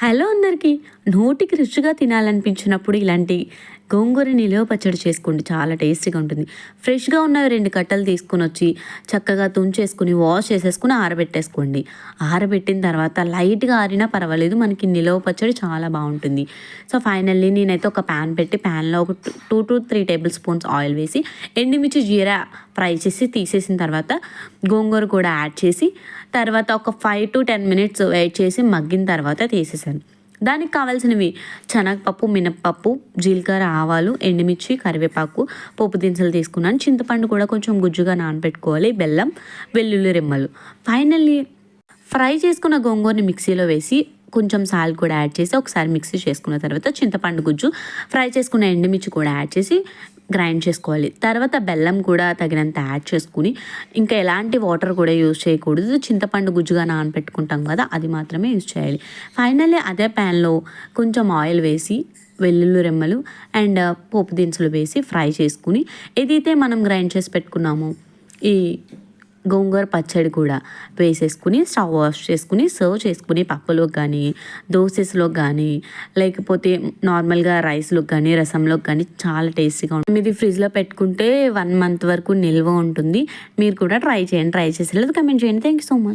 Hello అందరికీ. నోటికి రుచిగా తినాలనిపించినప్పుడు ఇలాంటి గోంగూర నిలువ పచ్చడి చేసుకోండి, చాలా టేస్టీగా ఉంటుంది. ఫ్రెష్గా ఉన్న 2 కట్టలు తీసుకొని వచ్చి చక్కగా తుంచేసుకుని వాష్ చేసేసుకుని ఆరబెట్టేసుకోండి. ఆరబెట్టిన తర్వాత లైట్గా ఆరినా పర్వాలేదు, మనకి నిలువ పచ్చడి చాలా బాగుంటుంది. సో ఫైనల్లీ నేనైతే ఒక ప్యాన్ పెట్టి ప్యాన్లో ఒక 2 to 3 టేబుల్ స్పూన్స్ ఆయిల్ వేసి ఎండుమిర్చి జీరా ఫ్రై చేసి తీసేసిన తర్వాత గోంగూర కూడా యాడ్ చేసి తర్వాత ఒక 5 to 10 మినిట్స్ వెయిట్ చేసి మగ్గిన తర్వాత తీసేసాను. దానికి కావాల్సినవి శనగపప్పు, మినప్పప్పు, జీలకర్ర, ఆవాలు, ఎండుమిర్చి, కరివేపాకు, పోపు దినుసులు తీసుకున్నాను. చింతపండు కూడా కొంచెం గుజ్జుగా నానబెట్టుకోవాలి, బెల్లం, వెల్లుల్లి రెమ్మలు. ఫైనల్లీ ఫ్రై చేసుకున్న గోంగూరని మిక్సీలో వేసి కొంచెం సాల్ట్ కూడా యాడ్ చేసి ఒకసారి మిక్సీ చేసుకున్న తర్వాత చింతపండు గుజ్జు, ఫ్రై చేసుకున్న ఎండుమిర్చి కూడా యాడ్ చేసి గ్రైండ్ చేసుకోవాలి. తర్వాత బెల్లం కూడా తగినంత యాడ్ చేసుకుని ఇంకా ఎలాంటి వాటర్ కూడా యూజ్ చేయకూడదు. చింతపండు గుజ్జుగా నానబెట్టుకుంటాం కదా, అది మాత్రమే యూజ్ చేయాలి. ఫైనల్లీ అదే ప్యాన్లో కొంచెం ఆయిల్ వేసి వెల్లుల్లి రెమ్మలు అండ్ పోపు దినుసులు వేసి ఫ్రై చేసుకుని ఏదైతే మనం గ్రైండ్ చేసి పెట్టుకున్నామో ఈ గోంగూర పచ్చడి కూడా వేసేసుకుని స్టవ్ ఆఫ్ చేసుకుని సర్వ్ చేసుకుని పప్పులోకి కానీ, దోసెస్లోకి కానీ, లేకపోతే నార్మల్గా రైస్లోకి కానీ, రసంలోకి కానీ చాలా టేస్టీగా ఉంటుంది. ఇది ఫ్రిడ్జ్లో పెట్టుకుంటే 1 month వరకు నిల్వ ఉంటుంది. మీరు కూడా ట్రై చేయండి. ట్రై చేసేలేదు కమెంట్ చేయండి. Thank you so much.